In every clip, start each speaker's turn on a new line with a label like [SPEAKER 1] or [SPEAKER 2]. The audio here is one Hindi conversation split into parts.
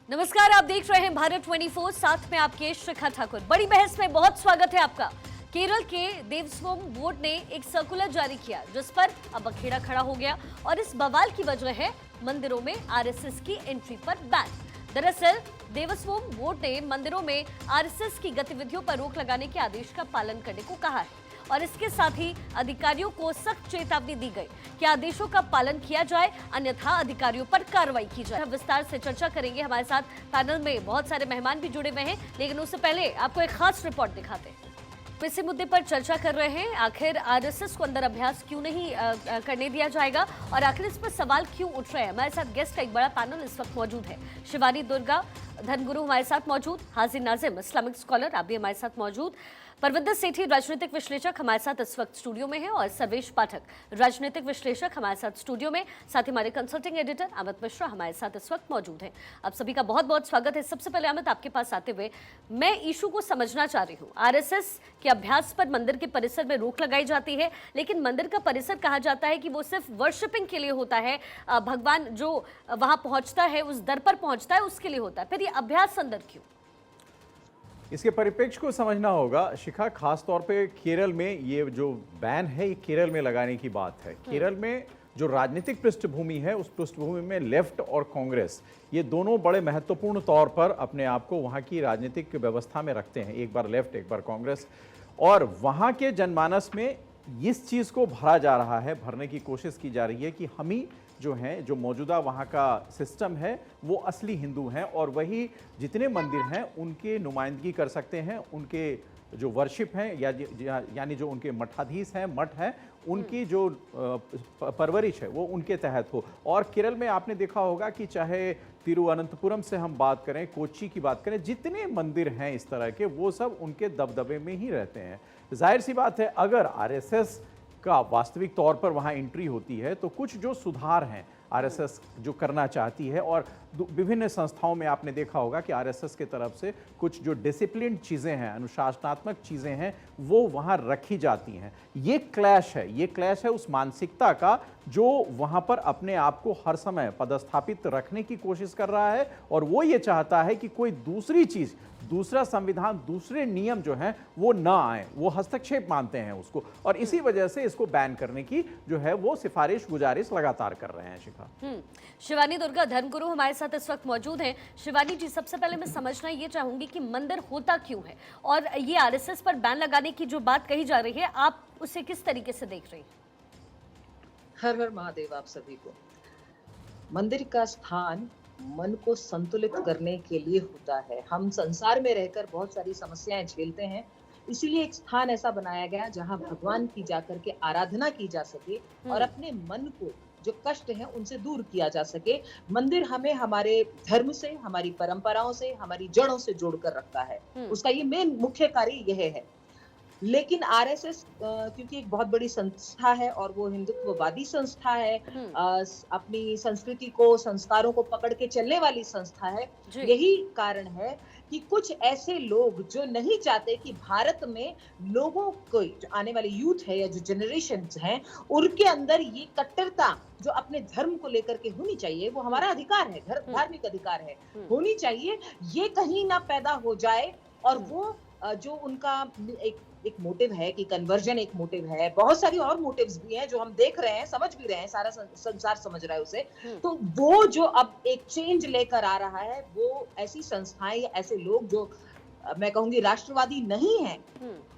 [SPEAKER 1] नमस्कार, आप देख रहे हैं भारत 24, साथ में आपके शिखा ठाकुर। बड़ी बहस में बहुत स्वागत है आपका। केरल के देवस्थान बोर्ड ने एक सर्कुलर जारी किया जिस पर अब अखेड़ा खड़ा हो गया और इस बवाल की वजह है मंदिरों में आरएसएस की एंट्री पर बैन। दरअसल देवस्थान बोर्ड ने मंदिरों में आरएसएस की गतिविधियों पर रोक लगाने के आदेश का पालन करने को कहा है और इसके साथ ही अधिकारियों को सख्त चेतावनी दी गई कि आदेशों का पालन किया जाए, अन्यथा अधिकारियों पर कार्रवाई की जाए। विस्तार से चर्चा करेंगे। हमारे साथ पैनल में बहुत सारे मेहमान भी जुड़े हुए हैं, लेकिन उससे पहले आपको एक खास रिपोर्ट दिखाते हैं। इसी मुद्दे पर चर्चा कर रहे हैं, आखिर आरएसएस को अंदर अभ्यास क्यों नहीं करने दिया जाएगा और आखिर इस पर सवाल क्यों उठ रहे हैं। हमारे साथ गेस्ट का एक बड़ा पैनल इस वक्त मौजूद है। शिवानी दुर्गा धर्मगुरु हमारे साथ मौजूद, हाजिर नाजिम इस्लामिक स्कॉलर आप भी हमारे साथ मौजूद, परविंदर सेठी राजनीतिक विश्लेषक हमारे साथ इस वक्त स्टूडियो में है और सर्वेश पाठक राजनीतिक विश्लेषक हमारे साथ स्टूडियो में, साथ ही हमारे कंसल्टिंग एडिटर अमित मिश्रा हमारे साथ इस वक्त मौजूद हैं। आप सभी का बहुत बहुत स्वागत है। सबसे पहले अमित, आपके पास आते हुए मैं इशू को समझना चाह रही हूँ। आरएसएस के अभ्यास पर मंदिर के परिसर में रोक लगाई जाती है, लेकिन मंदिर का परिसर कहा जाता है कि वो सिर्फ वर्शिपिंग के लिए होता है, भगवान जो वहां पहुंचता है, उस दर पर पहुंचता है, उसके लिए होता है। फिर ये अभ्यास अंदर क्यों?
[SPEAKER 2] इसके परिप्रेक्ष्य को समझना होगा शिखा। खास तौर पे केरल में ये जो बैन है, ये केरल में लगाने की बात है। केरल में जो राजनीतिक पृष्ठभूमि है, उस पृष्ठभूमि में लेफ्ट और कांग्रेस ये दोनों बड़े महत्वपूर्ण तौर पर अपने आप को वहाँ की राजनीतिक व्यवस्था में रखते हैं, एक बार लेफ्ट एक बार कांग्रेस। और वहाँ के जनमानस में इस चीज़ को भरा जा रहा है, भरने की कोशिश की जा रही है कि हम ही जो हैं, जो मौजूदा वहाँ का सिस्टम है, वो असली हिंदू हैं और वही जितने मंदिर हैं उनके नुमाइंदगी कर सकते हैं, उनके जो वर्शिप हैं यानी जो उनके मठाधीश हैं, मठ हैं, उनकी जो परवरिश है वो उनके तहत हो। और केरल में आपने देखा होगा कि चाहे तिरुवनंतपुरम से हम बात करें, कोच्चि की बात करें, जितने मंदिर हैं इस तरह के, वो सब उनके दबदबे में ही रहते हैं। जाहिर सी बात है, अगर आरएसएस का वास्तविक तौर पर वहाँ एंट्री होती है तो कुछ जो सुधार हैं आरएसएस जो करना चाहती है, और विभिन्न संस्थाओं में आपने देखा होगा कि आरएसएस के तरफ से कुछ जो डिसिप्लिन चीज़ें हैं, अनुशासनात्मक चीज़ें हैं, वो वहाँ रखी जाती हैं। ये क्लैश है उस मानसिकता का जो वहाँ पर अपने आप को हर समय पदस्थापित रखने की कोशिश कर रहा है, और वो ये चाहता है कि कोई दूसरी चीज़, दूसरा संविधान, दूसरे नियम जो हैं वो ना आए, वो हस्तक्षेप मानते हैं उसको, और इसी वजह से इसको बैन करने की जो है वो सिफारिश गुजारिश लगातार कर रहे हैं। शिखा,
[SPEAKER 1] शिवानी दुर्गा धर्मगुरु हमारे साथ इस वक्त मौजूद हैं। शिवानी जी, सबसे पहले मैं समझना ये चाहूंगी कि मंदिर होता क्यों है और ये आरएसएस पर बैन लगाने की जो बात कही जा रही है, आप उसे किस तरीके से देख रही हैं?
[SPEAKER 3] हर हर महादेव आप सभी को। मंदिर का स्थान मन को संतुलित करने के लिए होता है। हम संसार में रहकर बहुत सारी समस्याएं झेलते हैं, इसीलिए एक स्थान ऐसा बनाया गया जहां भगवान की जाकर के आराधना की जा सके और अपने मन को जो कष्ट है उनसे दूर किया जा सके। मंदिर हमें हमारे धर्म से, हमारी परंपराओं से, हमारी जड़ों से जोड़कर रखता है। उसका ये मेन मुख्य कार्य यह है। लेकिन आरएसएस क्योंकि एक बहुत बड़ी संस्था है और वो हिंदुत्ववादी संस्था है, अपनी संस्कृति को, संस्कारों को पकड़ के चलने वाली संस्था है, यही कारण है कि कुछ ऐसे लोग जो नहीं चाहते कि भारत में लोगों को, जो आने वाली यूथ है या जो जनरेशंस हैं, उनके अंदर ये कट्टरता जो अपने धर्म को लेकर के होनी चाहिए, वो हमारा अधिकार है, धार्मिक अधिकार है, होनी चाहिए, ये कहीं ना पैदा हो जाए। और वो जो उनका एक मोटिव है कि कन्वर्जन एक मोटिव है, बहुत सारी और मोटिव्स भी हैं जो हम देख रहे हैं, समझ भी रहे हैं, सारा संसार समझ रहा है उसे। तो वो जो अब एक चेंज लेकर आ रहा है, वो ऐसी संस्थाएं या ऐसे लोग जो मैं कहूंगी राष्ट्रवादी नहीं हैं,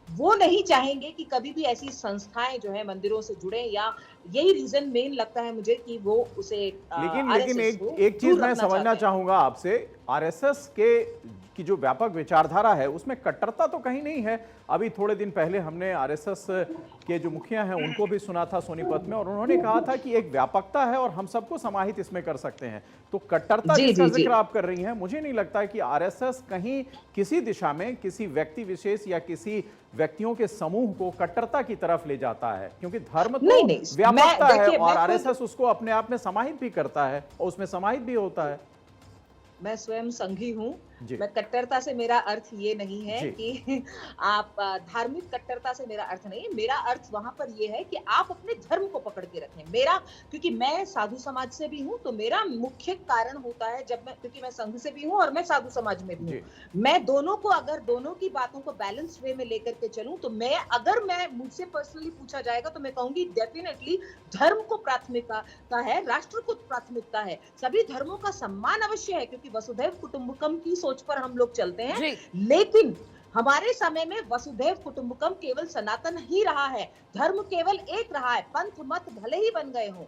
[SPEAKER 3] वो नहीं चाहेंगे कि कभी भी ऐसी संस्थाएं जो है मंदिरों से जुड़े, या यही रीजन मेन लगता है मुझे कि वो उसे
[SPEAKER 2] लेकिन एक चीज मैं समझना चाहूंगा आपसे, आरएसएस की जो व्यापक विचारधारा है उसमें कट्टरता तो कहीं नहीं है। अभी थोड़े दिन पहले हमने आरएसएस के जो मुखिया हैं उनको भी सुना था सोनीपत में, और उन्होंने कहा था कि एक व्यापकता है और हम सबको समाहित इसमें कर सकते हैं। तो कट्टरता जिसका जिक्र आप कर रही हैं, मुझे नहीं लगता है कि आरएसएस कहीं किसी दिशा में किसी व्यक्ति विशेष या किसी व्यक्तियों के समूह को कट्टरता की तरफ ले जाता है, क्योंकि धर्म तो व्यापकता है और आरएसएस उसको अपने आप में समाहित भी करता है और उसमें समाहित भी होता है।
[SPEAKER 3] मैं स्वयं संघी हूँ
[SPEAKER 2] जी।
[SPEAKER 3] मैं कट्टरता से मेरा अर्थ ये नहीं है
[SPEAKER 2] जी।
[SPEAKER 3] कि आप धार्मिक कट्टरता से मेरा अर्थ नहीं है। मेरा अर्थ वहां पर ये है कि आप अपने धर्म को पकड़ के रखें। मेरा, क्योंकि मैं साधु समाज से भी हूँ, तो मेरा मुख्य कारण होता है जब मैं, क्योंकि मैं संघ से भी हूँ और मैं साधु समाज में भी
[SPEAKER 2] जी।
[SPEAKER 3] हूँ, मैं दोनों को, अगर दोनों की बातों को बैलेंस वे में लेकर के चलूं, तो मैं मुझसे पर्सनली पूछा जाएगा तो मैं कहूंगी डेफिनेटली धर्म को प्राथमिकता है, राष्ट्र को प्राथमिकता है। सभी धर्मों का सम्मान अवश्य है, क्योंकि वसुधैव कुटुंबकम की सोच पर हम लोग चलते हैं।
[SPEAKER 1] जी।
[SPEAKER 3] लेकिन हमारे समय में वसुधैव कुटुंबकम केवल सनातन ही रहा है, धर्म केवल एक रहा है। पंथ मत भले ही बन गए हों,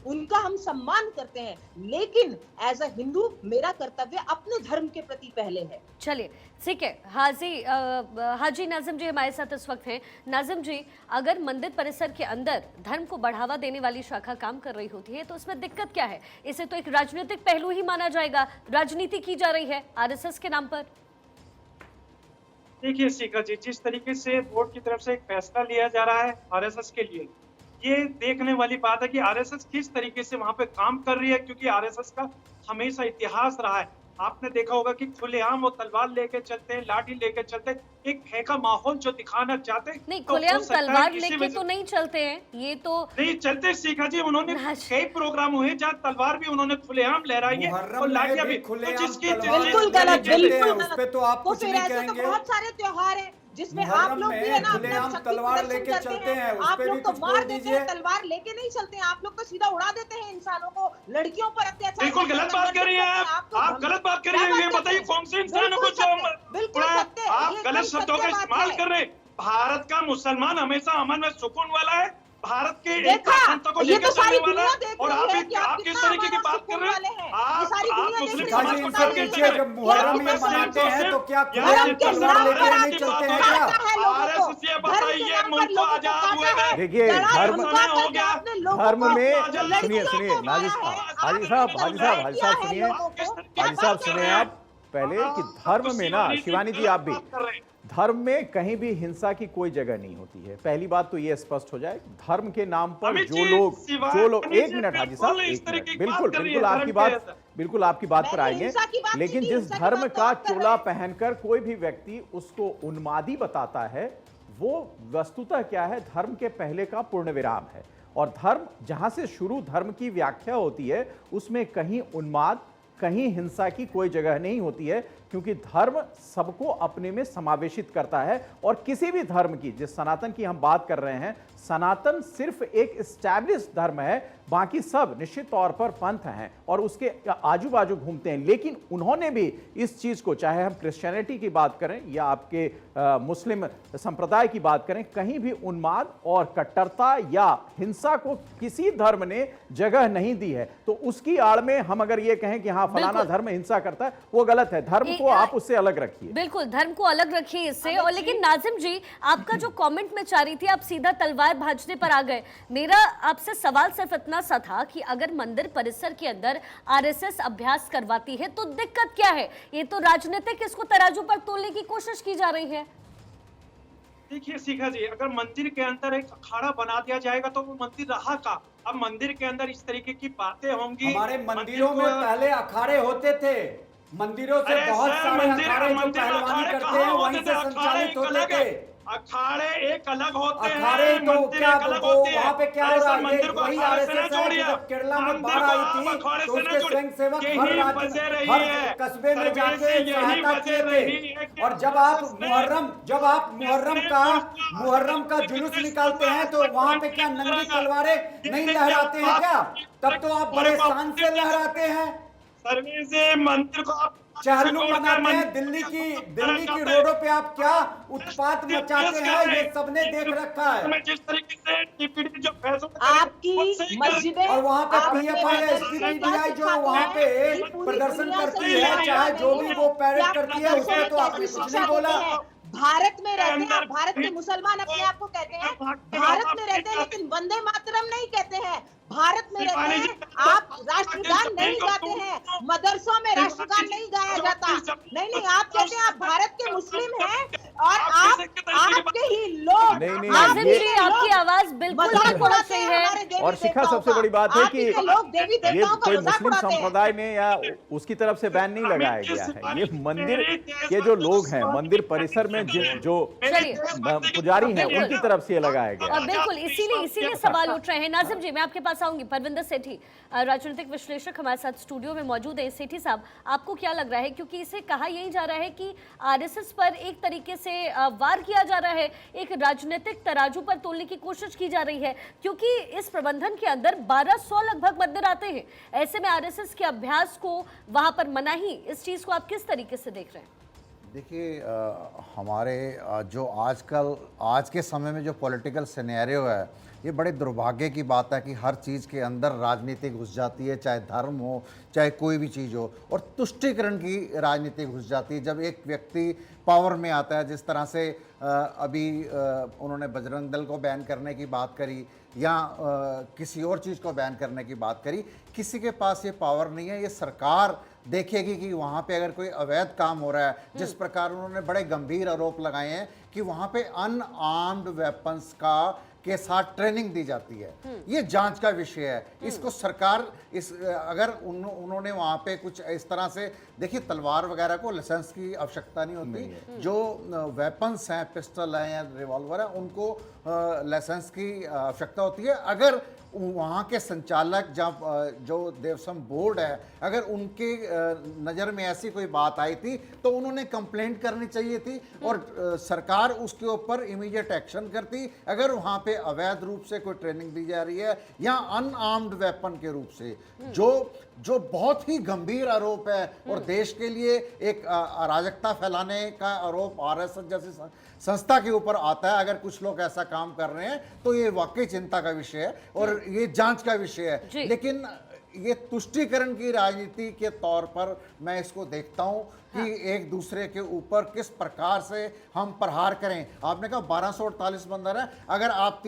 [SPEAKER 3] उनका हम सम्मान करते हैं, लेकिन एज अ हिंदू मेरा कर्तव्य अपने धर्म के प्रति पहले है।
[SPEAKER 1] चलिए ठीक है। हाजी नाजिम जी हमारे साथ इस वक्त हैं। नाजिम जी, अगर मंदिर परिसर के अंदर धर्म को बढ़ावा देने वाली शाखा काम कर रही होती है तो उसमें दिक्कत क्या है? इसे तो एक राजनीतिक पहलू ही माना जाएगा, राजनीति की जा रही है आरएसएस के नाम पर।
[SPEAKER 4] देखिए शिखा जी, जिस तरीके से बोर्ड की तरफ से एक फैसला लिया जा रहा है आरएसएस के लिए, ये देखने वाली बात है कि आरएसएस किस तरीके से वहां पे काम कर रही है, क्योंकि आरएसएस का हमेशा इतिहास रहा है। आपने देखा होगा कि खुलेआम वो तलवार लेके चलते हैं, लाठी लेके चलते हैं, एक भय का माहौल जो दिखाना चाहते हैं।
[SPEAKER 1] नहीं,
[SPEAKER 4] तो
[SPEAKER 1] खुलेआम तलवार लेके
[SPEAKER 4] वजह
[SPEAKER 1] तो नहीं चलते हैं, ये तो
[SPEAKER 4] नहीं चलते शिखा जी। उन्होंने कई प्रोग्राम हुए जहाँ तलवार भी उन्होंने खुलेआम लहराई है और लाठियां भी।
[SPEAKER 3] बिल्कुल गलत, बिल्कुल
[SPEAKER 5] उस पे तो आप कुछ नहीं कहेंगे।
[SPEAKER 3] बहुत सारे त्योहार हैं जिसमें आप लोग भी है ना अपना शक्ति
[SPEAKER 5] तलवार
[SPEAKER 3] प्रदर्शन
[SPEAKER 5] लेके
[SPEAKER 3] करते
[SPEAKER 5] चलते हैं, उस
[SPEAKER 3] आप
[SPEAKER 5] पे
[SPEAKER 3] लोग
[SPEAKER 5] भी
[SPEAKER 3] तो
[SPEAKER 5] कुछ
[SPEAKER 3] मार
[SPEAKER 5] बोल
[SPEAKER 3] देते
[SPEAKER 5] दीजिए।
[SPEAKER 3] हैं, तलवार लेके नहीं चलते हैं। आप लोग तो सीधा उड़ा देते हैं इंसानों को, लड़कियों पर अत्याचार।
[SPEAKER 4] बिल्कुल गलत बात कर रही हैं आप गलत बात कर रही हैं। ये बताइए कौन से इंसानों को आप गलत शब्दों का इस्तेमाल कर रहे हैं। भारत का मुसलमान हमेशा अमन में सुकून वाला है, भारत के
[SPEAKER 3] देखा,
[SPEAKER 4] को
[SPEAKER 3] ये तो सारी
[SPEAKER 4] वाला
[SPEAKER 3] दुनिया
[SPEAKER 4] है।
[SPEAKER 3] देख
[SPEAKER 4] और
[SPEAKER 3] रही है कि
[SPEAKER 4] आप किस तरीके की बात कर रहे हैं? आप मुस्लिम समाज को
[SPEAKER 5] इनसे पूछिए, जब मुहर्रम में मनाते हैं तो क्या
[SPEAKER 3] धर्म के नाम पर
[SPEAKER 5] नहीं चलते हैं क्या?
[SPEAKER 4] आरएसएस बताइए मुल्क को आजाद हुए हैं।
[SPEAKER 2] देखिए, धर्म
[SPEAKER 4] हो गया,
[SPEAKER 2] धर्म में सुनिए नाजिम साहब, हाजी साहब सुनिए, हाजी साहब सुनिए आप पहले कि धर्म में ना, शिवानी जी आप भी, धर्म में कहीं भी हिंसा की कोई जगह नहीं होती है। पहली बात तो ये स्पष्ट हो जाए, धर्म के नाम पर जो लोग एक मिनट हाजी साहब, एक मिनट, बिल्कुल आपकी बात पर आएंगे। लेकिन जिस धर्म का चोला पहनकर कोई भी व्यक्ति उसको उन्मादी बताता है, वो वस्तुतः क्या है, धर्म के पहले का पूर्ण विराम है। और धर्म जहां से शुरू धर्म की व्याख्या होती है, उसमें कहीं उन्माद, कहीं हिंसा की कोई जगह नहीं होती है, क्योंकि धर्म सबको अपने में समावेशित करता है। और किसी भी धर्म की, जिस सनातन की हम बात कर रहे हैं, सनातन सिर्फ एक एस्टैब्लिश धर्म है, बाकी सब निश्चित तौर पर पंथ हैं और उसके आजू बाजू घूमते हैं। लेकिन उन्होंने भी इस चीज को, चाहे हम क्रिश्चियनिटी की बात करें या आपके मुस्लिम संप्रदाय की बात करें, कहीं भी उन्माद और कट्टरता या हिंसा को किसी धर्म ने जगह नहीं दी है। तो उसकी आड़ में हम अगर ये कहें कि हाँ फलाना धर्म हिंसा करता है, वो गलत है। धर्म को आप उससे अलग रखिए,
[SPEAKER 1] बिल्कुल धर्म को अलग रखिए इससे। और लेकिन नाजिम जी, आपका जो कमेंट में चाह रही थी, आप सीधा तलवार भाजने पर आ गए। मेरा आपसे सवाल सिर्फ इतना सा था कि अगर मंदिर परिसर के अंदर आरएसएस अभ्यास करवाती है तो दिक्कत क्या है? ये तो राजनीतिक, इसको तराजू पर तोलने की कोशिश की जा रही है।
[SPEAKER 4] देखिए शिखा जी, अगर मंदिर के अंदर एक अखाड़ा बना दिया जाएगा तो वो मंदिर रहा का। अब मंदिर के अंदर इस तरीके की बातें होंगी।
[SPEAKER 5] हमारे मंदिरों में पहले अखाड़े होते थे, मंदिरों से बहुत सारे अखाड़े जो पहलवानी करते हैं वहीं से संचालित होते थे।
[SPEAKER 4] अखाड़े एक अलग होते हैं,
[SPEAKER 5] अखाड़े तो क्या वहाँ पे क्या हो रहा है?
[SPEAKER 4] मंदिर को
[SPEAKER 5] वही
[SPEAKER 4] आरएसएस
[SPEAKER 5] आरएसएस है। जब केरला में बाढ़ आई थी तो उसके स्वयंसेवक हर राज्य हर कस्बे में जाके सहायता किए थे। और जब आप मुहर्रम का जुलूस निकालते हैं तो वहाँ पे क्या नंगी तलवारें नहीं लहराते हैं क्या? तब तो आप बड़े शान से लहराते हैं।
[SPEAKER 4] सर्वे से मंदिर को आप
[SPEAKER 5] चहलू मनाते हैं। दिल्ली की रोडों पे आप क्या उत्पात मचाते हैं, ये सबने देख रखा है।
[SPEAKER 4] जिस तरीके से जो
[SPEAKER 3] आपकी मस्जिदें
[SPEAKER 5] और वहाँ पे पीएफआई एसपीडीआई जो वहाँ पे प्रदर्शन करती है, चाहे जो भी वो पैरेड करती है, उसमें तो आपने कुछ नहीं बोला।
[SPEAKER 3] भारत में रहते हैं, भारत के मुसलमान अपने आप को कहते हैं भारत में रहते हैं, लेकिन वंदे मातरम नहीं कहते हैं। भारत में रहते हैं, आप राष्ट्रगान नहीं गाते हैं, मदरसों में राष्ट्रगान नहीं गाया जाता। नहीं, आप कहते हैं आप भारत के मुस्लिम हैं, और आपके ही लोग
[SPEAKER 2] नहीं,
[SPEAKER 1] नाजिम
[SPEAKER 2] ये-
[SPEAKER 1] जी आपकी आवाज बिल्कुल नहीं पहुंच रही है।
[SPEAKER 2] और शिखा सबसे बड़ी बात है कि ये कोई मुस्लिम संप्रदाय ने या उसकी तरफ से बैन नहीं लगाया गया है। ये मंदिर के जो लोग हैं, मंदिर परिसर में जो पुजारी हैं, उनकी तरफ से ये लगाया गया
[SPEAKER 1] और
[SPEAKER 2] है।
[SPEAKER 1] बिल्कुल इसीलिए सवाल उठ रहे हैं। नाजिम जी, मैं आपके पास आऊंगी। परविंदर सेठी, राजनीतिक विश्लेषक हमारे साथ स्टूडियो में मौजूद है। सेठी साहब, आपको क्या लग रहा है, क्योंकि इसे कहा यही जा रहा है कि आरएसएस पर एक तरीके से वार किया जा रहा है, एक राजनीतिक तराजू पर तोलने की कोशिश की जा रही है, क्योंकि इस प्रबंधन के अंदर 1200 लगभग मंदिर आते हैं। ऐसे में आरएसएस के अभ्यास को वहां पर मनाही, इस चीज को आप किस तरीके से देख रहे हैं?
[SPEAKER 6] देखिए, हमारे जो आज के समय में जो पॉलिटिकल सिनेरियो है, ये बड़े दुर्भाग्य की बात है कि हर चीज़ के अंदर राजनीति घुस जाती है, चाहे धर्म हो, चाहे कोई भी चीज़ हो, और तुष्टीकरण की राजनीति घुस जाती है। जब एक व्यक्ति पावर में आता है, जिस तरह से अभी उन्होंने बजरंग दल को बैन करने की बात करी या किसी और चीज़ को बैन करने की बात करी, किसी के पास ये पावर नहीं है। ये सरकार देखेगी कि वहाँ पे अगर कोई अवैध काम हो रहा है, जिस प्रकार उन्होंने बड़े गंभीर आरोप लगाए हैं कि वहाँ पे अनआर्म्ड वेपन्स के साथ ट्रेनिंग दी जाती है, ये जांच का विषय है। इसको सरकार अगर उन्होंने वहाँ पे कुछ इस तरह से, देखिए तलवार वगैरह को लाइसेंस की आवश्यकता नहीं होती, जो वेपन्स हैं, पिस्टल हैं या रिवॉल्वर है, उनको लाइसेंस की आवश्यकता होती है। अगर वहाँ के संचालक जो देवस्थानम बोर्ड है, अगर उनके नज़र में ऐसी कोई बात आई थी तो उन्होंने कंप्लेंट करनी चाहिए थी और सरकार उसके ऊपर इमीडिएट एक्शन करती। अगर वहाँ पे अवैध रूप से कोई ट्रेनिंग दी जा रही है या अनआर्म्ड वेपन के रूप से, जो बहुत ही गंभीर आरोप है और देश के लिए एक अराजकता फैलाने का आरोप आरएसएस जैसी संस्था के ऊपर आता है, अगर कुछ लोग ऐसा काम कर रहे हैं तो ये वाकई चिंता का विषय है और ये जांच का विषय है। लेकिन ये तुष्टीकरण की राजनीति के तौर पर मैं इसको देखता हूं कि एक दूसरे के ऊपर किस प्रकार से हम प्रहार करें। आपने कहा 1248 मंदिर है, अगर आप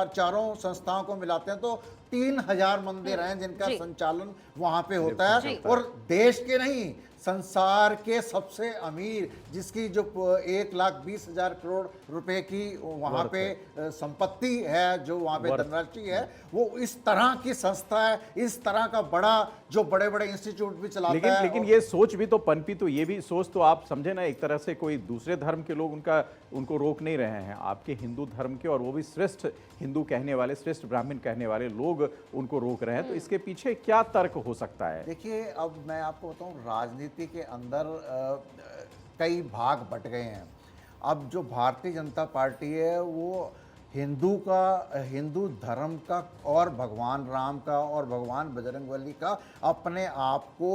[SPEAKER 6] चारों संस्थाओं को मिलाते हैं तो 3000 मंदिर हैं जिनका संचालन वहां पे होता है, और देश के नहीं, संसार के सबसे अमीर, जिसकी जो 1,20,000 करोड़ रुपए की वहाँ पे संपत्ति है, जो वहाँ पे धनराशि है, वो इस तरह की संस्था है, इस तरह का बड़ा जो बड़े बड़े इंस्टीट्यूट भी चलाता है।
[SPEAKER 2] लेकिन ये सोच भी तो पनपी, तो ये भी सोच तो आप समझे ना, एक तरह से कोई दूसरे धर्म के लोग उनको रोक नहीं रहे हैं, आपके हिंदू धर्म के, और वो भी श्रेष्ठ हिंदू कहने वाले, श्रेष्ठ ब्राह्मण कहने वाले लोग उनको रोक रहे हैं। तो इसके पीछे क्या तर्क हो सकता है?
[SPEAKER 6] देखिए, अब मैं आपको बताऊं, राजनीति के अंदर कई भाग बट गए हैं। अब जो भारतीय जनता पार्टी है वो हिंदू धर्म का और भगवान राम का और भगवान बजरंगबली का अपने आप को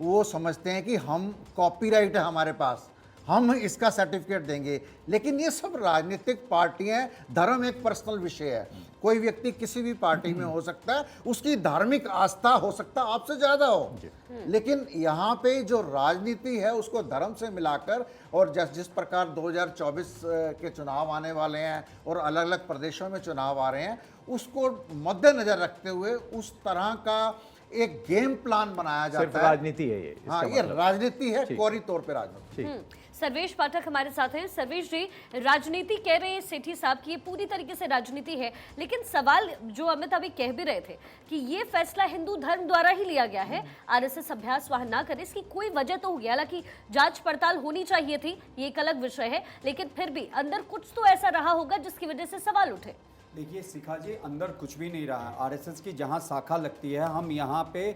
[SPEAKER 6] वो समझते हैं कि हम कॉपीराइट है हमारे पास, हम इसका सर्टिफिकेट देंगे। लेकिन ये सब राजनीतिक पार्टियां, धर्म एक पर्सनल विषय है, कोई व्यक्ति किसी भी पार्टी में हो सकता है, उसकी धार्मिक आस्था हो सकता है आपसे ज़्यादा हो, लेकिन यहाँ पे जो राजनीति है उसको धर्म से मिलाकर, और जिस प्रकार 2024 के चुनाव आने वाले हैं और अलग अलग प्रदेशों में चुनाव आ रहे हैं, उसको मद्देनजर रखते हुए उस तरह का एक गेम प्लान बनाया जाता है।
[SPEAKER 2] राजनीति है ये?
[SPEAKER 6] हाँ, ये राजनीति है, कोरी तौर पे राजनीति।
[SPEAKER 1] सर्वेश पाठक हमारे साथ हैं। सर्वेश जी, राजनीति कह रहे हैं सेठी साहब की ये पूरी तरीके से राजनीति है, लेकिन सवाल जो अमित अभी कह भी रहे थे कि ये फैसला हिंदू धर्म द्वारा ही लिया गया है, आरएसएस अभ्यास वहां ना करे, इसकी कोई वजह तो होगी। हालांकि जांच पड़ताल होनी चाहिए थी, ये एक अलग विषय है, लेकिन फिर भी अंदर कुछ तो ऐसा रहा होगा जिसकी वजह से सवाल उठे।
[SPEAKER 5] देखिए शिखा जी, अंदर कुछ भी नहीं रहा। आरएसएस की जहां शाखा लगती है, हम यहाँ पे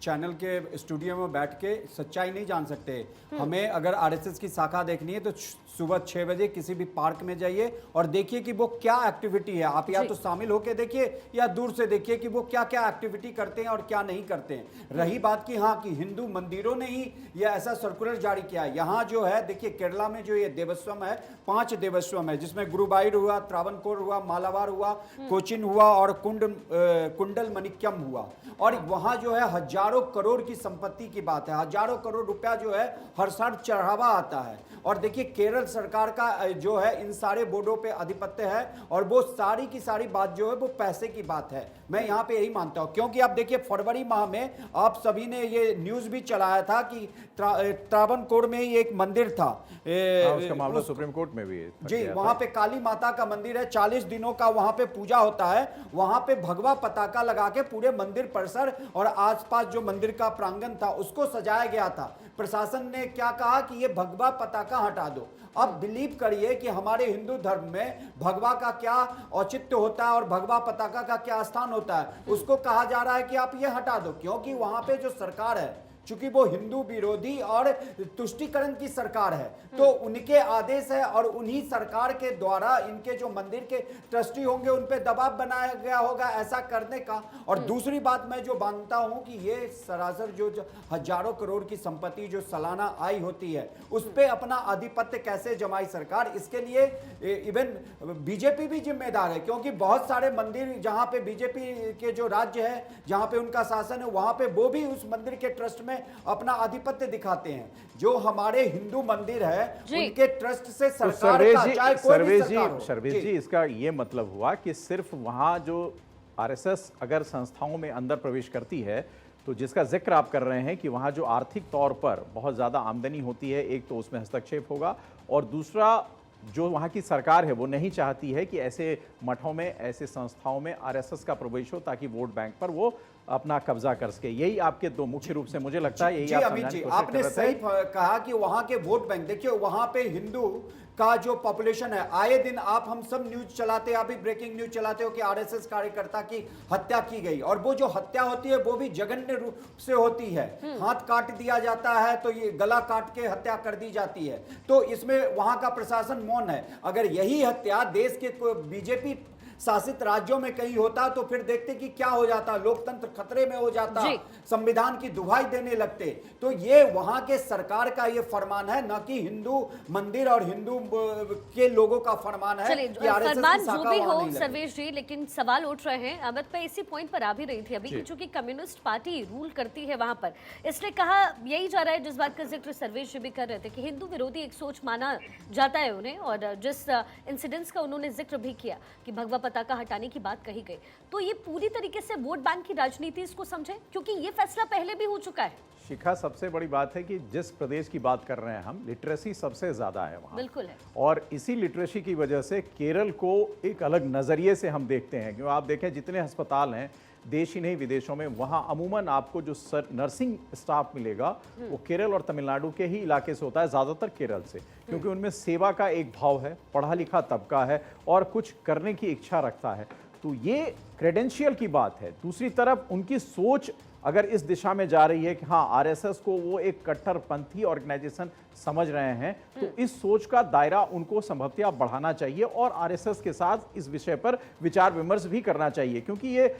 [SPEAKER 5] चैनल के स्टूडियो में बैठ के सच्चाई नहीं जान सकते। हमें अगर आरएसएस की शाखा देखनी है तो सुबह 6 बजे किसी भी पार्क में जाइए और देखिए कि वो क्या एक्टिविटी है। आप या तो शामिल होकर देखिए या दूर से देखिए कि वो क्या क्या एक्टिविटी करते हैं और क्या नहीं करते हैं। रही बात कि हाँ कि हिंदू मंदिरों ने ही यह ऐसा सर्कुलर जारी किया है। यहाँ जो है, देखिए केरला में जो ये देवस्थानम है, 5 देवस्थानम है, जिसमें गुरुवायूर हुआ, त्रावणकोर तंजावुर हुआ, मालाबार हुआ, कोचिन हुआ और कुंडल मणिक्यम हुआ। और वहां जो है हजारों करोड़ की संपत्ति की बात है, हजारों करोड़ रुपया जो है हर साल चढ़ावा आता है। और देखिए केरल सरकार का जो है इन सारे बोर्डों पे आधिपत्य है और वो सारी की सारी बात जो है वो पैसे की बात है। मैं यहाँ पे यही मानता हूँ, क्योंकि आप देखिए फरवरी माह में आप सभी ने ये न्यूज भी चलाया था कि त्रावणकोर में एक मंदिर था,
[SPEAKER 2] उसका मामला सुप्रीम कोर्ट में भी
[SPEAKER 5] जी, वहां पे काली माता का मंदिर है, 40 दिनों का वहां पे पूजा होता है। वहां पे भगवा पताका लगा के पूरे मंदिर परिसर और आसपास जो मंदिर का प्रांगण था उसको सजाया गया था। प्रशासन ने क्या कहा कि ये भगवा पताका हटा दो। अब बिलीव करिए कि हमारे हिंदू धर्म में भगवा का क्या औचित्य होता है और भगवा पताका का क्या स्थान होता है, उसको कहा जा रहा है कि आप ये हटा दो, क्योंकि वहां पे जो सरकार है चूंकि वो हिंदू विरोधी और तुष्टीकरण की सरकार है, तो उनके आदेश है और उन्हीं सरकार के द्वारा इनके जो मंदिर के ट्रस्टी होंगे उन पे दबाव बनाया गया होगा ऐसा करने का। और दूसरी बात मैं जो मानता हूं कि ये सरासर जो हजारों करोड़ की संपत्ति जो सालाना आय होती है उस पे अपना आधिपत्य कैसे जमाई सरकार, इसके लिए इवन बीजेपी भी जिम्मेदार है, क्योंकि बहुत सारे मंदिर जहां पे बीजेपी के जो राज्य है जहां पे उनका शासन है वहां पे वो भी उस मंदिर के ट्रस्ट में अपना आधिपत्य दिखाते हैं। जो हमारे हिंदू मंदिर है उनके ट्रस्ट से
[SPEAKER 2] तो
[SPEAKER 5] सरकार का चाहे कोई भी सरकार हो।
[SPEAKER 2] सर्वेश जी, इसका ये मतलब हुआ कि सिर्फ वहां जो आरएसएस अगर संस्थाओं में अंदर प्रवेश करती है तो जिसका जिक्र आप कर रहे हैं कि वहां जो आर्थिक तौर पर बहुत ज्यादा आमदनी होती है, एक तो उसमें हस्तक्षेप होगा और दूसरा जो वहाँ की सरकार है वो नहीं चाहती है कि ऐसे मठों में, ऐसे संस्थाओं में आरएसएस का प्रवेश हो ताकि वोट बैंक पर वो अपना कब्जा कर सके। यही आपके दो मुख्य रूप से मुझे लगता है, यही आप
[SPEAKER 5] अमित जी आपने सही कहा कि वहां के वोट बैंक, देखिए वहां पे हिंदू का जो पॉपुलेशन है, आए दिन हम सब न्यूज चलाते हैं, अभी ब्रेकिंग न्यूज चलाते हो कि आरएसएस कार्यकर्ता की हत्या की गई और वो जो हत्या होती है वो भी जघन्य रूप से होती है। हाथ काट दिया जाता है तो ये गला काट के हत्या कर दी जाती है, तो इसमें वहां का प्रशासन मौन है। अगर यही हत्या देश के बीजेपी शासित राज्यों में कहीं होता तो फिर देखते कि क्या हो जाता, लोकतंत्र खतरे में हो जाता, संविधान की दुहाई देने लगते। तो ये वहां के सरकार का ये फरमान है, न कि हिंदू मंदिर और हिंदू के लोगों का फरमान है कि
[SPEAKER 1] फरमान जो भी हो सर्वेश जी, लेकिन सवाल उठ रहे हैं। अमित पे इसी पॉइंट पर आ भी रही थी अभी कि चूंकि कम्युनिस्ट पार्टी रूल करती है वहां पर, इसलिए कहा यही जा रहा है, जिस बात का जिक्र सर्वेश जी भी कर रहे थे कि हिंदू विरोधी एक सोच माना जाता है उन्हें, और जिस इंसिडेंट्स का उन्होंने जिक्र भी किया कि भगवा पताका हटाने की बात कही गई, तो ये पूरी तरीके से वोट बैंक की राजनीति इसको समझे, क्योंकि ये फैसला पहले भी हो चुका है।
[SPEAKER 2] शिखा, सबसे बड़ी बात है कि जिस प्रदेश की बात कर रहे हैं हम, लिटरेसी सबसे ज्यादा है वहाँ।
[SPEAKER 1] बिल्कुल है। और
[SPEAKER 2] इसी लिटरेसी की वजह से केरल को एक अलग नजरिए से हम देखते हैं। क्योंकि आप देखें जितने अस्पताल हैं देश ही नहीं विदेशों में, वहाँ अमूमन आपको जो नर्सिंग स्टाफ मिलेगा वो केरल और तमिलनाडु के ही इलाके से होता है, ज़्यादातर केरल से, क्योंकि उनमें सेवा का एक भाव है, पढ़ा लिखा तबका है और कुछ करने की इच्छा रखता है। तो ये क्रेडेंशियल की बात है। दूसरी तरफ उनकी सोच अगर इस दिशा में जा रही है कि हाँ आरएसएस को वो एक कट्टरपंथी ऑर्गेनाइजेशन समझ रहे हैं, तो इस सोच का दायरा उनको संभवतः बढ़ाना चाहिए और आरएसएस के साथ इस विषय पर विचार विमर्श भी करना चाहिए। क्योंकि ये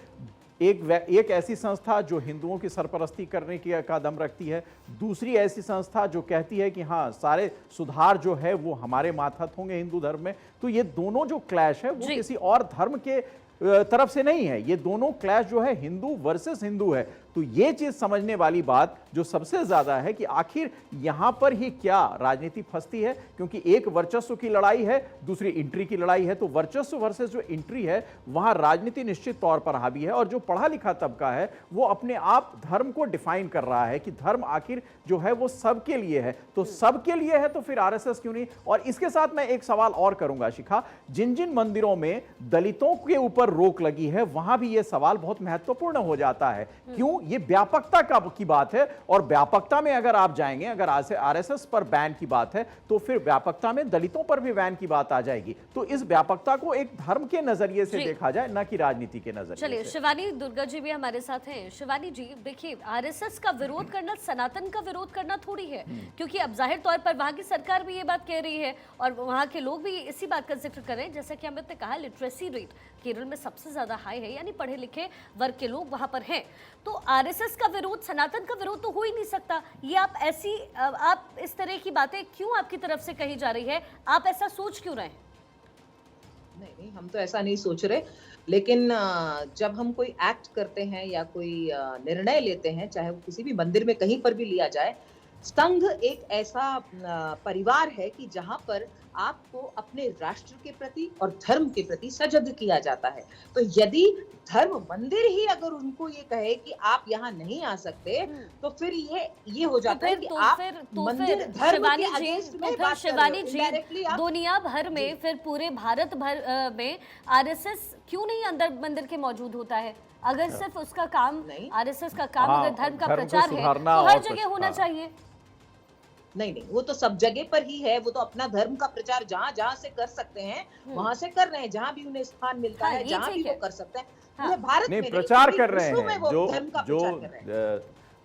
[SPEAKER 2] एक ऐसी संस्था जो हिंदुओं की सरपरस्ती करने की का दम रखती है, दूसरी ऐसी संस्था जो कहती है कि हाँ सारे सुधार जो है वो हमारे मातहत होंगे हिंदू धर्म में। तो ये दोनों जो क्लैश है वो किसी और धर्म के तरफ से नहीं है, ये दोनों क्लैश जो है हिंदू वर्सेस हिंदू है। तो ये चीज समझने वाली बात जो सबसे ज्यादा है कि आखिर यहां पर ही क्या राजनीति फंसती है, क्योंकि एक वर्चस्व की लड़ाई है, दूसरी इंट्री की लड़ाई है। तो वर्चस्व वर्सेस जो इंट्री है वहां राजनीति निश्चित तौर पर हावी है और जो पढ़ा लिखा तबका है वो अपने आप धर्म को डिफाइन कर रहा है कि धर्म आखिर जो है वो सबके लिए है। तो सबके लिए है तो फिर आरएसएस क्यों नहीं। और इसके साथ मैं एक सवाल और करूंगा शिखा, जिन जिन मंदिरों में दलितों के ऊपर रोक लगी है वहां भी यह सवाल बहुत महत्वपूर्ण हो जाता है। क्यों? ये व्यापकता की बात है और व्यापकता में अगर आप जाएंगे, अगर आरएसएस पर बैन की बात है तो फिर व्यापकता में दलितों पर भी बैन की बात आ जाएगी। तो इस व्यापकता को एक धर्म के नजरिए से देखा जाए, न कि राजनीति के नजरिए से।
[SPEAKER 1] चलिए शिवानी दुर्गा जी भी हमारे साथ हैं। शिवानी जी देखिए, आरएसएस का विरोध करना सनातन का विरोध करना थोड़ी है, क्योंकि अब जाहिर तौर पर वहां की सरकार भी ये बात कह रही है और वहां के लोग भी इसी बात का जिक्र कर रहे हैं। जैसा कि अमित ने कहा, लिटरेसी रेट केरल में सबसे ज्यादा हाई है, यानी पढ़े लिखे वर्ग के लोग वहां पर हैं। तो आरएसएस का विरोध, सनातन का विरोध तो हो ही नहीं सकता। ये आप इस तरह की बातें क्यों आपकी तरफ से कही जा रही है, आप ऐसा सोच क्यों रहे हैं?
[SPEAKER 3] नहीं नहीं, हम तो ऐसा नहीं सोच रहे। लेकिन जब हम कोई एक्ट करते हैं या कोई निर्णय लेते हैं, चाहे वो किसी भी मंदिर में कहीं पर भी लिया जाए, संघ एक ऐसा परिवार है कि जहां पर आपको अपने राष्ट्र के प्रति और धर्म के प्रति सजग किया जाता है। तो यदि धर्म मंदिर ही अगर उनको ये कहे कि आप यहाँ नहीं आ सकते, तो फिर ये हो जाता है कि आप मंदिर धर्म
[SPEAKER 1] शिवानी
[SPEAKER 3] के
[SPEAKER 1] जी,
[SPEAKER 3] अगेंस्ट
[SPEAKER 1] तो
[SPEAKER 3] में
[SPEAKER 1] फिर
[SPEAKER 3] बात कर रहे
[SPEAKER 1] शिवानी
[SPEAKER 3] हो।
[SPEAKER 1] जी,
[SPEAKER 3] Indirectly आप
[SPEAKER 1] दुनिया भर में, फिर पूरे भारत भर में आरएसएस क्यों नहीं अंदर मंदिर के मौजूद होता है? अगर सिर्फ उसका काम,
[SPEAKER 3] नहीं।
[SPEAKER 1] आरएसएस का काम
[SPEAKER 2] हाँ,
[SPEAKER 1] अगर धर्म का
[SPEAKER 2] धर्म को
[SPEAKER 1] प्रचार है,
[SPEAKER 2] सुधारना
[SPEAKER 1] तो हर
[SPEAKER 2] और कुछ,
[SPEAKER 1] जगह होना
[SPEAKER 2] हाँ।
[SPEAKER 1] चाहिए।
[SPEAKER 3] नहीं नहीं, वो तो सब जगह पर ही है। वो तो अपना धर्म का प्रचार जहाँ जहाँ से कर सकते हैं वहां से कर रहे हैं, जहाँ भी उन्हें स्थान मिलता
[SPEAKER 1] हाँ,
[SPEAKER 3] है,
[SPEAKER 1] ये
[SPEAKER 3] जहाँ भी
[SPEAKER 1] ठीक
[SPEAKER 3] वो
[SPEAKER 1] है।
[SPEAKER 3] कर सकते हैं।
[SPEAKER 1] हाँ।
[SPEAKER 3] पूरे भारत
[SPEAKER 2] नहीं,
[SPEAKER 3] में
[SPEAKER 2] प्रचार
[SPEAKER 3] पूरे
[SPEAKER 2] कर रहे
[SPEAKER 3] विश्व में
[SPEAKER 2] हैं,
[SPEAKER 3] वो
[SPEAKER 2] जो
[SPEAKER 3] धर्म का
[SPEAKER 2] जो
[SPEAKER 3] प्रचार कर रहे हैं।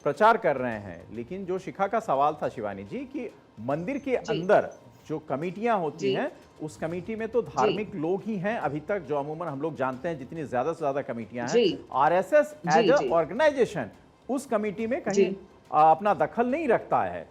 [SPEAKER 2] प्रचार कर रहे हैं। लेकिन जो शिखा का सवाल था शिवानी जी, कि मंदिर के
[SPEAKER 3] जी।
[SPEAKER 2] अंदर जो कमेटियां होती
[SPEAKER 3] जी।
[SPEAKER 2] हैं, उस कमेटी में तो धार्मिक लोग ही हैं अभी तक, जो अमूमन हम लोग जानते हैं जितनी ज्यादा से ज्यादा कमेटियां हैं।
[SPEAKER 3] जी।
[SPEAKER 2] आरएसएस
[SPEAKER 3] जी,
[SPEAKER 2] एज अ
[SPEAKER 3] जी।
[SPEAKER 2] ऑर्गेनाइजेशन उस कमेटी में कहीं
[SPEAKER 3] जी।
[SPEAKER 2] अपना दखल नहीं रखता है।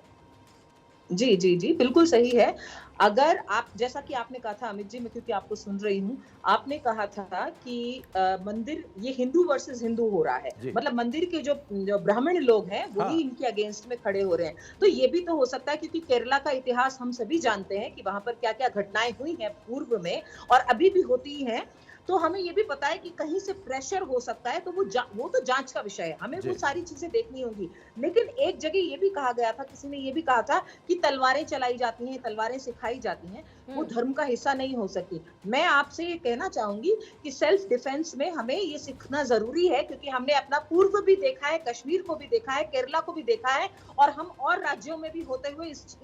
[SPEAKER 3] जी जी जी, बिल्कुल सही है। अगर आप, जैसा कि आपने कहा था अमित जी, मैं क्योंकि आपको सुन रही हूँ, आपने कहा था कि मंदिर ये हिंदू वर्सेस हिंदू हो रहा है।
[SPEAKER 2] जी।
[SPEAKER 3] मतलब मंदिर के जो ब्राह्मण लोग हैं वही
[SPEAKER 2] हाँ।
[SPEAKER 3] इनके अगेंस्ट में खड़े हो रहे हैं। तो ये भी तो हो सकता है, क्योंकि केरला का इतिहास हम सभी जानते हैं कि वहां पर क्या क्या घटनाएं हुई हैं पूर्व में और अभी भी होती ही हैं। तो हमें ये भी पता है कि कहीं से प्रेशर हो सकता है, तो वो तो जांच का विषय है, हमें वो
[SPEAKER 2] जी।
[SPEAKER 3] सारी चीजें देखनी होगी। लेकिन एक जगह ये भी कहा गया था, किसी ने ये भी कहा था कि तलवारें चलाई जाती हैं, तलवारें सिखाई जाती हैं, वो धर्म का हिस्सा नहीं हो सकती। मैं आपसे ये कहना चाहूंगी कि सेल्फ डिफेंस में हमें ये सीखना जरूरी है, क्योंकि हमने अपना पूर्व भी देखा है, कश्मीर को भी देखा है, केरला को भी देखा है, और हम और राज्यों में भी होते हुए इस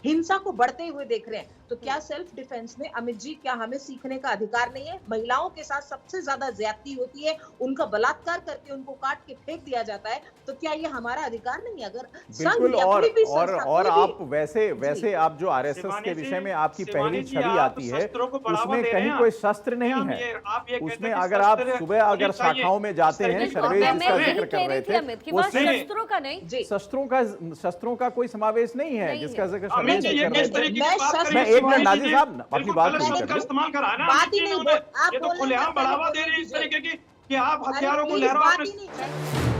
[SPEAKER 3] हिंसा को बढ़ते हुए देख रहे हैं। तो क्या सेल्फ डिफेंस में, अमित जी, क्या हमें सीखने का अधिकार नहीं है? महिलाओं के साथ सबसे ज्यादा ज्यादती होती है, उनका बलात्कार करके उनको काट के फेंक दिया जाता है, तो क्या ये हमारा अधिकार नहीं? अगर
[SPEAKER 2] बिल्कुल। और आप वैसे आप जो आरएसएस
[SPEAKER 4] शिवानी
[SPEAKER 2] के
[SPEAKER 4] जी,
[SPEAKER 2] विषय में आपकी
[SPEAKER 4] शिवानी
[SPEAKER 2] पहली
[SPEAKER 4] जी,
[SPEAKER 2] छवि
[SPEAKER 4] आप
[SPEAKER 2] आती है,
[SPEAKER 4] शस्त्रों को बढ़ावा
[SPEAKER 2] उसमें
[SPEAKER 4] दे रहे
[SPEAKER 2] कहीं
[SPEAKER 4] हैं।
[SPEAKER 2] कोई शस्त्र नहीं
[SPEAKER 4] आप
[SPEAKER 2] है।
[SPEAKER 4] ये कहते
[SPEAKER 2] उसमें
[SPEAKER 4] हैं कि
[SPEAKER 2] अगर आप
[SPEAKER 4] शस्त्र
[SPEAKER 2] सुबह अगर
[SPEAKER 4] होनी चाहिए।
[SPEAKER 2] शाखाओं में जाते हैं,
[SPEAKER 4] इस तरीके
[SPEAKER 2] शर्वेज
[SPEAKER 4] से-
[SPEAKER 2] जिसका
[SPEAKER 1] मैं
[SPEAKER 2] जिक्र
[SPEAKER 1] यही
[SPEAKER 2] कर
[SPEAKER 1] कह
[SPEAKER 2] रहे
[SPEAKER 1] रही थी
[SPEAKER 2] थे,
[SPEAKER 1] अमित कि वहाँ
[SPEAKER 2] उसमें
[SPEAKER 1] शस्त्रों का नहीं।
[SPEAKER 3] जी।
[SPEAKER 2] शस्त्रों का कोई समावेश नहीं है,
[SPEAKER 1] नहीं
[SPEAKER 2] जिसका
[SPEAKER 1] है।
[SPEAKER 2] जिक्र
[SPEAKER 4] अमित
[SPEAKER 2] शर्वेज
[SPEAKER 4] जी, ये
[SPEAKER 2] कर रहे
[SPEAKER 4] किस
[SPEAKER 2] थे।
[SPEAKER 4] तरीके की
[SPEAKER 3] मैं
[SPEAKER 4] बात कर रही
[SPEAKER 2] मैं
[SPEAKER 4] है
[SPEAKER 2] एक मिनट
[SPEAKER 4] शिवानी
[SPEAKER 2] नाजिर
[SPEAKER 4] जी?
[SPEAKER 2] साहब अपनी
[SPEAKER 4] बिल्कुल
[SPEAKER 2] बात
[SPEAKER 4] गलत
[SPEAKER 2] पूरी
[SPEAKER 4] शब्द
[SPEAKER 2] कर
[SPEAKER 4] का
[SPEAKER 2] लूं।
[SPEAKER 4] इस्तेमाल करा है ना
[SPEAKER 3] बात
[SPEAKER 4] अमित
[SPEAKER 3] ही
[SPEAKER 4] जी
[SPEAKER 3] नहीं
[SPEAKER 4] इन्होंने।
[SPEAKER 3] बोल- आप
[SPEAKER 4] ये तो
[SPEAKER 3] बोलने
[SPEAKER 4] खुलेआम
[SPEAKER 3] मत पहले
[SPEAKER 4] बढ़ावा
[SPEAKER 3] बोलने
[SPEAKER 4] दे रहे हैं इस
[SPEAKER 3] दीजिए।
[SPEAKER 4] तरीके की कि आप हथियारों को
[SPEAKER 3] अरे
[SPEAKER 4] लहराओ
[SPEAKER 3] बात
[SPEAKER 4] अपने।
[SPEAKER 3] ही नहीं है।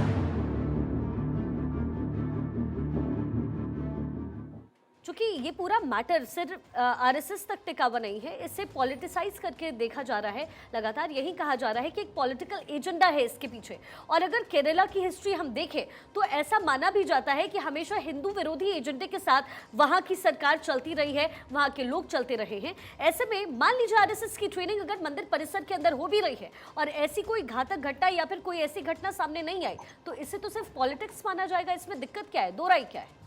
[SPEAKER 1] चूंकि ये पूरा मैटर सिर्फ आरएसएस तक टिका हुआ नहीं है, इसे पॉलिटिसाइज करके देखा जा रहा है। लगातार यही कहा जा रहा है कि एक पॉलिटिकल एजेंडा है इसके पीछे। और अगर केरला की हिस्ट्री हम देखें तो ऐसा माना भी जाता है कि हमेशा हिंदू विरोधी एजेंडे के साथ वहां की सरकार चलती रही है, वहां के लोग चलते रहे हैं। ऐसे में मान लीजिए आरएसएस की ट्रेनिंग अगर मंदिर परिसर के अंदर हो भी रही है और ऐसी कोई घातक घटना या फिर कोई ऐसी घटना सामने नहीं आई, तो इसे तो सिर्फ पॉलिटिक्स माना जाएगा। इसमें दिक्कत क्या है, दो राय क्या है?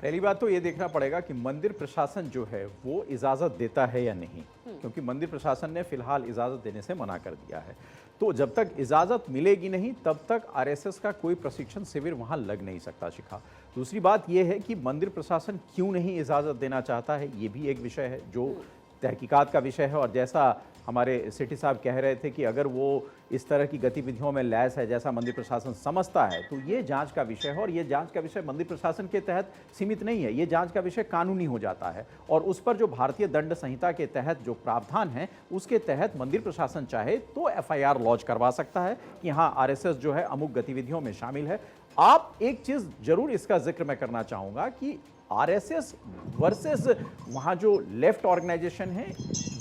[SPEAKER 2] पहली बात तो ये देखना पड़ेगा कि मंदिर प्रशासन जो है वो इजाज़त देता है या नहीं, क्योंकि मंदिर प्रशासन ने फिलहाल इजाज़त देने से मना कर दिया है। तो जब तक इजाज़त मिलेगी नहीं तब तक आरएसएस का कोई प्रशिक्षण शिविर वहाँ लग नहीं सकता। शिखा, दूसरी बात यह है कि मंदिर प्रशासन क्यों नहीं इजाज़त देना चाहता है, ये भी एक विषय है जो तहकीकात का विषय है। और जैसा हमारे सेठी साहब कह रहे थे कि अगर वो इस तरह की गतिविधियों में लैस है जैसा मंदिर प्रशासन समझता है, तो ये जांच का विषय है। और ये जांच का विषय मंदिर प्रशासन के तहत सीमित नहीं है, ये जांच का विषय कानूनी हो जाता है। और उस पर जो भारतीय दंड संहिता के तहत जो प्रावधान है उसके तहत मंदिर प्रशासन चाहे तो एफआईआर लॉन्च करवा सकता है कि हाँ आरएसएस जो है अमुक गतिविधियों में शामिल है। आप एक चीज़ जरूर इसका जिक्र मैं करना चाहूँगा कि आरएसएस वर्सेस वहाँ जो लेफ्ट ऑर्गेनाइजेशन है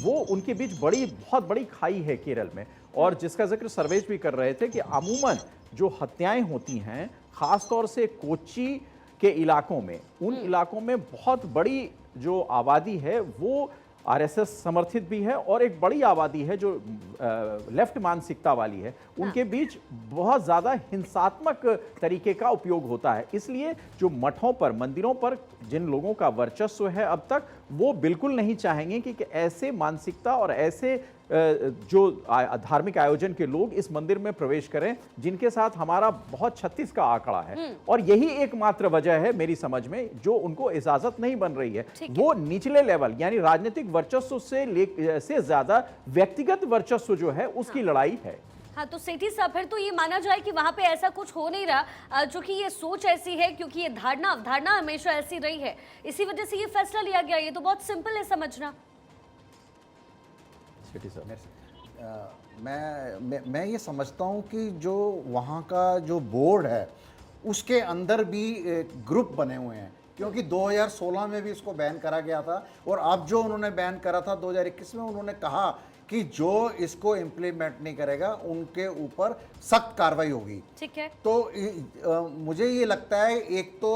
[SPEAKER 2] वो उनके बीच बहुत बड़ी खाई है केरल में। और जिसका जिक्र सर्वेश भी कर रहे थे कि अमूमन जो हत्याएं होती हैं खासतौर से कोच्चि के इलाकों में, उन इलाकों में बहुत बड़ी जो आबादी है वो आरएसएस समर्थित भी है और एक बड़ी आबादी है जो लेफ्ट मानसिकता वाली है, उनके बीच बहुत ज़्यादा हिंसात्मक तरीके का उपयोग होता है। इसलिए जो मठों पर, मंदिरों पर जिन लोगों का वर्चस्व है अब तक, वो बिल्कुल नहीं चाहेंगे कि ऐसे मानसिकता और ऐसे जो धार्मिक आयोजन के लोग इस मंदिर में प्रवेश करें जिनके साथ हमारा बहुत 36 का आंकड़ा है। और यही एकमात्र वजह है मेरी समझ में जो उनको इजाजत नहीं बन रही है। वो निचले लेवल यानी राजनीतिक वर्चस्व से ज्यादा व्यक्तिगत वर्चस्व जो है उसकी लड़ाई है।
[SPEAKER 1] हाँ, तो सेठी साहब फिर तो ये माना जाए कि वहां पे ऐसा कुछ हो नहीं रहा, जो कि ये सोच ऐसी है क्योंकि ये अवधारणा हमेशा ऐसी रही है, इसी वजह से ये फैसला लिया गया। ये तो बहुत सिंपल है समझना।
[SPEAKER 2] City sir.
[SPEAKER 6] मैं ये समझता हूँ कि जो वहाँ का जो बोर्ड है उसके अंदर भी ग्रुप बने हुए हैं, क्योंकि 2016 में भी इसको बैन करा गया था और अब जो उन्होंने बैन करा था 2021 में, उन्होंने कहा कि जो इसको इम्प्लीमेंट नहीं करेगा उनके ऊपर सख्त कार्रवाई होगी।
[SPEAKER 1] ठीक है।
[SPEAKER 6] तो मुझे ये लगता है एक तो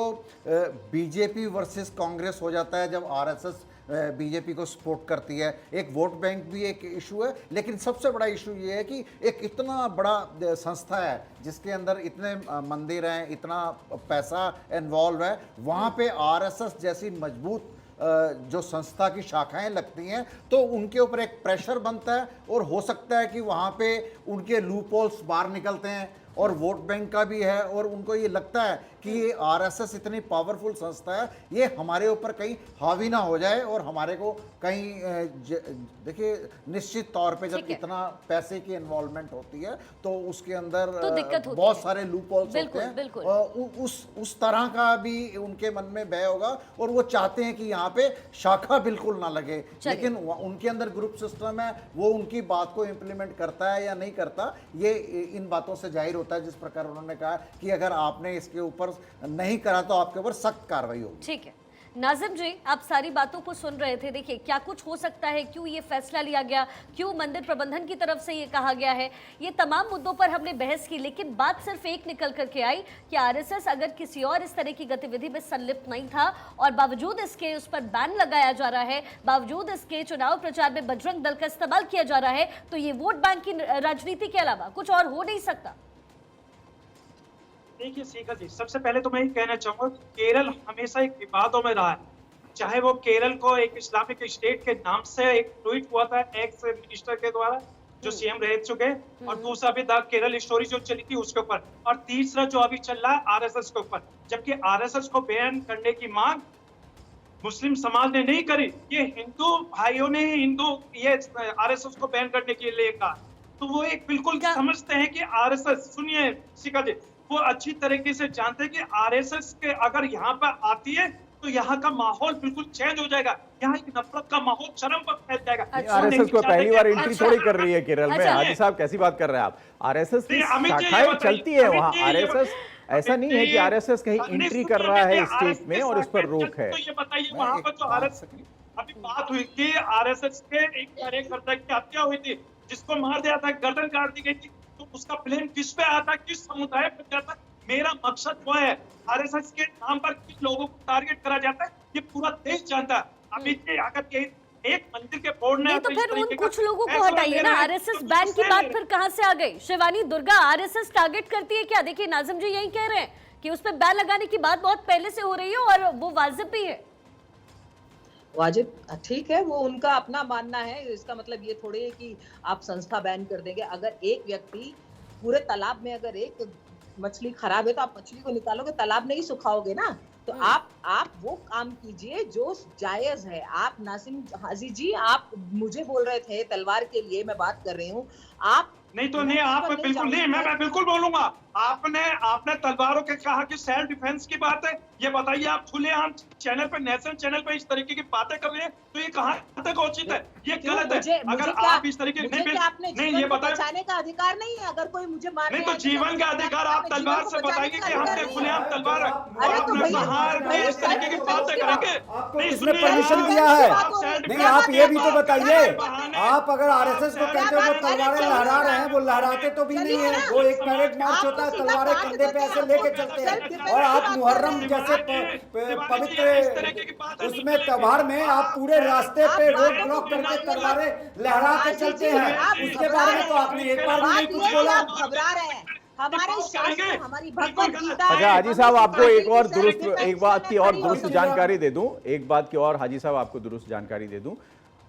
[SPEAKER 6] बीजेपी वर्सेस कांग्रेस हो जाता है जब आरएसएस बीजेपी को सपोर्ट करती है, एक वोट बैंक भी एक इशू है, लेकिन सबसे बड़ा इशू ये है कि एक इतना बड़ा संस्था है जिसके अंदर इतने मंदिर हैं, इतना पैसा इन्वॉल्व है, वहाँ पे आरएसएस जैसी मजबूत जो संस्था की शाखाएं लगती हैं तो उनके ऊपर एक प्रेशर बनता है और हो सकता है कि वहाँ पे उनके लूप होल्स बाहर निकलते हैं और वोट बैंक का भी है और उनको ये लगता है कि ये आरएसएस इतनी पावरफुल संस्था है, ये हमारे ऊपर कहीं हावी ना हो जाए और हमारे को कहीं देखिए निश्चित तौर पे जब इतना पैसे की इन्वॉल्वमेंट होती है तो उसके अंदर
[SPEAKER 1] तो दिक्कत होती
[SPEAKER 6] बहुत
[SPEAKER 1] है।
[SPEAKER 6] सारे लूप होल्स होते हैं।
[SPEAKER 1] बिल्कुल।
[SPEAKER 6] उस तरह का भी उनके मन में भय होगा और वो चाहते हैं कि यहाँ पे शाखा बिल्कुल ना लगे, लेकिन उनके अंदर ग्रुप सिस्टम है, वो उनकी बात को इम्प्लीमेंट करता है या नहीं करता, ये इन बातों से जाहिर होता है। जिस प्रकार उन्होंने कहा कि अगर आपने इसके ऊपर नहीं करा तो आपके ऊपर सख्त कार्रवाई होगी।
[SPEAKER 1] ठीक है। नाजिम जी, आप सारी बातों को सुन रहे थे, देखिए क्या कुछ हो सकता है, क्यों ये फैसला लिया गया, क्यों मंदिर प्रबंधन की तरफ से ये कहा गया है, ये तमाम मुद्दों पर हमने बहस की, लेकिन बात सिर्फ एक निकल करके आई कि आरएसएस अगर किसी और इस तरह की गतिविधि में संलिप्त नहीं था और बावजूद इसके उस पर बैन लगाया जा रहा है, बावजूद इसके चुनाव प्रचार में बजरंग दल का इस्तेमाल किया जा रहा है, तो ये वोट बैंक की राजनीति के अलावा कुछ और हो नहीं सकता।
[SPEAKER 4] देखिए सीखा जी, सबसे पहले तो मैं ये कहना चाहूंगा कि केरल हमेशा एक विवादों में रहा है, चाहे वो केरल को एक इस्लामिक स्टेट के नाम से एक ट्वीट हुआ था एक्स मिनिस्टर के द्वारा जो सीएम रह चुके, और दूसरा भी द केरल स्टोरी जो चली थी उसके ऊपर, और तीसरा जो अभी चल रहा है आरएसएस के ऊपर, जबकि आरएसएस को बैन करने की मांग मुस्लिम समाज ने नहीं करी, ये हिंदू भाइयों ने ये आरएसएस को बैन करने के लिए कहा। तो वो एक बिल्कुल समझते हैं कि आरएसएस, सुनिए शिखा जी, वो अच्छी तरीके से जानते हैं कि आरएसएस के अगर यहाँ पर आती है तो यहाँ का माहौल बिल्कुल चेंज हो जाएगा, यहाँ एक नफरत का माहौल चरम पर फैल जाएगा।
[SPEAKER 2] आरएसएस को पहली बार एंट्री थोड़ी कर रही है केरल में। हाजी साहब कैसी बात कर रहे हैं आप? आरएसएस की शाखाएं चलती है वहाँ। आरएसएस ऐसा नहीं है कि आरएसएस कहीं एंट्री कर रहा है स्टेट में और उस पर रोक है।
[SPEAKER 4] तो ये बताइए वहाँ पर जो आरएसएस अभी बात हुई कि आरएसएस के एक कार्यकर्ता की हत्या हुई थी, जिसको मार दिया था, गर्दन काट दी गई थी, तो उसका ब्लेम किस पे आता, किस समुदाय पे जाता? मेरा मकसद वो है, आरएसएस के नाम पर किन लोगों को टारगेट करा जाता है ये पूरा देश जानता है। अभी अगर एक मंदिर के बोर्ड ने
[SPEAKER 1] तो फिर उन कुछ लोगों को हटाइए ना, आरएसएस बैन की बात फिर कहां से आ गई? शिवानी दुर्गा आरएसएस टारगेट करती है क्या? देखिए नाजिम जी यही कह रहे हैं कि उस पर बैन लगाने की बात बहुत पहले से हो रही है और वो वाजिब भी है।
[SPEAKER 3] वाजिब ठीक है, वो उनका अपना मानना है, इसका मतलब ये थोड़ी है कि आप संस्था बैन कर देंगे। अगर एक व्यक्ति पूरे तालाब में अगर एक मछली खराब है तो आप मछली को निकालोगे, तालाब नहीं सुखाओगे ना। तो आप वो काम कीजिए जो जायज है। आप नासिम हाजी जी, आप मुझे बोल रहे थे तलवार के लिए, मैं बात कर रही हूँ, आप
[SPEAKER 4] नहीं तो नहीं, आप बिल्कुल नहीं, मैं बिल्कुल बोलूंगा। आपने तलवारों के कहा कि सेल्फ डिफेंस की बात है, ये बताइए आप खुलेआम चैनल पे, नेशनल चैनल पे इस तरीके की बातें कर रहे हैं तो ये कहाँ तक उचित है? ये गलत है। अगर आप इस तरीके नहीं ये
[SPEAKER 3] बचाने का अधिकार नहीं है। अगर कोई मुझे मार
[SPEAKER 4] नहीं तो जीवन का अधिकार, आप तलवार से बताएंगे कि हमने खुलेआम तलवार इस तरीके की बातें करेंगे?
[SPEAKER 5] किसने परमिशन दिया है? नहीं, आप ये भी तो बताइए, आप अगर आरएसएस को कहते हो वो तलवारें लहरा रहे हैं, वो लहराते तो भी नहीं है, वो एक पैरेड मार्च होता है, तलवारें कंधे पे ऐसे लेके चलते हैं। और आप मुहर्रम जैसे पवित्र उसमें त्योहार में आप पूरे रास्ते पे रोड ब्लॉक करके तलवारें लहरा के चलते हैं, उसके बारे में तो आपने एक बार भी नहीं कुछ बोला।
[SPEAKER 3] घबरा रहे हैं, हमारे शास्त्र, हमारी भगवत गीता।
[SPEAKER 2] अच्छा हाजी साहब, आपको एक बात की और दुरुस्त जानकारी दे दूं, एक बात की और हाजी साहब आपको दुरुस्त जानकारी दे दूं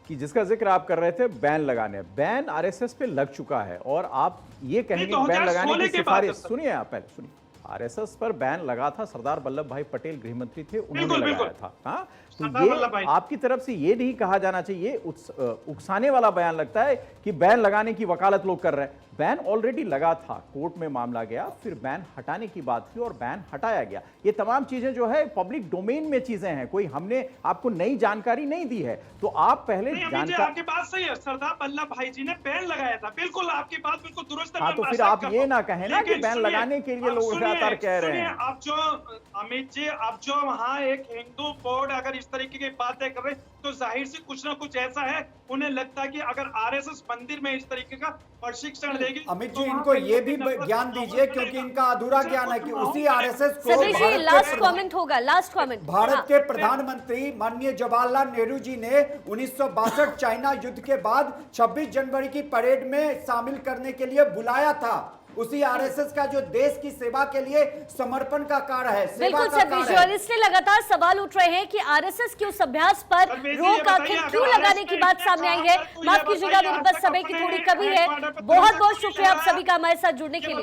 [SPEAKER 2] कि जिसका जिक्र आप कर रहे थे बैन लगाने, बैन आरएसएस पे लग चुका है और आप ये कहेंगे बैन लगाने की सिफारिश, सुनिए आप पहले सुनिए, आरएसएस पर बैन लगा था, सरदार वल्लभ भाई पटेल गृह मंत्री थे, उन्होंने लगाया था। हाँ, तो
[SPEAKER 4] सरदार
[SPEAKER 2] ये
[SPEAKER 4] वल्लभ भाई।
[SPEAKER 2] आपकी तरफ से ये नहीं कहा जाना चाहिए, उकसाने वाला बयान लगता है कि बैन लगाने की वकालत लोग कर रहे हैं। बैन ऑलरेडी लगा था, कोर्ट में मामला गया, फिर बैन हटाने की बात थी और बैन हटाया गया। ये तमाम चीजें जो है पब्लिक डोमेन में चीजें हैं, कोई हमने आपको नई जानकारी नहीं दी है, तो आप पहले
[SPEAKER 4] नहीं, अमित जी,
[SPEAKER 2] जानकारी।
[SPEAKER 4] आपकी बात सही है, सरदार वल्लभ भाई जी ने बैन लगाया था, बिल्कुल आपकी बात बिल्कुल दुरुस्त है।
[SPEAKER 2] हाँ,
[SPEAKER 4] मैं
[SPEAKER 2] तो फिर
[SPEAKER 4] बात
[SPEAKER 2] आप
[SPEAKER 4] करता
[SPEAKER 2] ये
[SPEAKER 4] हूं।
[SPEAKER 2] ना कहें ना कि
[SPEAKER 4] लेकिन
[SPEAKER 2] बैन
[SPEAKER 4] सुनिए,
[SPEAKER 2] लगाने के लिए
[SPEAKER 4] अब
[SPEAKER 2] लोग
[SPEAKER 4] सुनिए,
[SPEAKER 2] लगातार कह रहे
[SPEAKER 4] सुनिए,
[SPEAKER 2] हैं।
[SPEAKER 4] अब जो अमित जी, अब जो वहाँ एक हिंदू बोर्ड अगर इस तरीके की बातें कर रहे तो जाहिर से कुछ ना कुछ ऐसा है, उन्हें लगता है कि अगर आरएसएस मंदिर में इस तरीके का प्रशिक्षण देगी
[SPEAKER 5] अमित
[SPEAKER 4] तो
[SPEAKER 5] जी,
[SPEAKER 4] वहाँ
[SPEAKER 5] इनको
[SPEAKER 4] पे
[SPEAKER 5] ये भी
[SPEAKER 4] नफरत
[SPEAKER 5] ज्ञान
[SPEAKER 4] का
[SPEAKER 5] दीजिए,
[SPEAKER 4] माहौल
[SPEAKER 5] क्योंकि
[SPEAKER 4] बनेगा।
[SPEAKER 5] इनका अधूरा
[SPEAKER 4] कुछ ना
[SPEAKER 5] ज्ञान है
[SPEAKER 4] कुछ
[SPEAKER 5] कि
[SPEAKER 4] माहौल
[SPEAKER 5] उसी
[SPEAKER 4] बनेगा।
[SPEAKER 5] आरएसएस को
[SPEAKER 1] सतीश जी, लास्ट कमेंट होगा, लास्ट कमेंट।
[SPEAKER 5] भारत के प्रधानमंत्री माननीय जवाहरलाल नेहरू जी ने 1962 चाइना युद्ध के बाद 26 जनवरी की परेड में शामिल करने के लिए बुलाया था। उसी आरएसएस का जो देश की सेवा के लिए समर्पण का कार्य है, सेवा
[SPEAKER 1] बिल्कुल
[SPEAKER 5] का
[SPEAKER 1] सतीश जी,
[SPEAKER 5] कार्य
[SPEAKER 1] और
[SPEAKER 5] है।
[SPEAKER 1] इसलिए लगातार सवाल उठ रहे हैं कि आरएसएस की उस अभ्यास पर
[SPEAKER 4] परवेज जी,
[SPEAKER 1] रोक
[SPEAKER 4] ये बताइए,
[SPEAKER 1] आखिर
[SPEAKER 4] अगर
[SPEAKER 1] क्यों लगाने
[SPEAKER 4] RSS
[SPEAKER 1] की
[SPEAKER 4] ने
[SPEAKER 1] बात
[SPEAKER 4] इतने
[SPEAKER 1] सामने आई
[SPEAKER 4] काम
[SPEAKER 1] है।
[SPEAKER 4] कर, तो ये
[SPEAKER 1] माफ कीजिएगा,
[SPEAKER 4] बताइए,
[SPEAKER 1] मेरे
[SPEAKER 4] आज
[SPEAKER 1] पास
[SPEAKER 4] तक
[SPEAKER 1] समय की
[SPEAKER 4] अपने
[SPEAKER 1] थोड़ी कमी है।
[SPEAKER 4] हेडक्वार्टर पर
[SPEAKER 1] बहुत
[SPEAKER 4] तुलना
[SPEAKER 1] बहुत
[SPEAKER 4] क्यों
[SPEAKER 1] शुक्रिया आप
[SPEAKER 4] नहीं
[SPEAKER 1] सभी का हमारे साथ जुड़ने के लिए।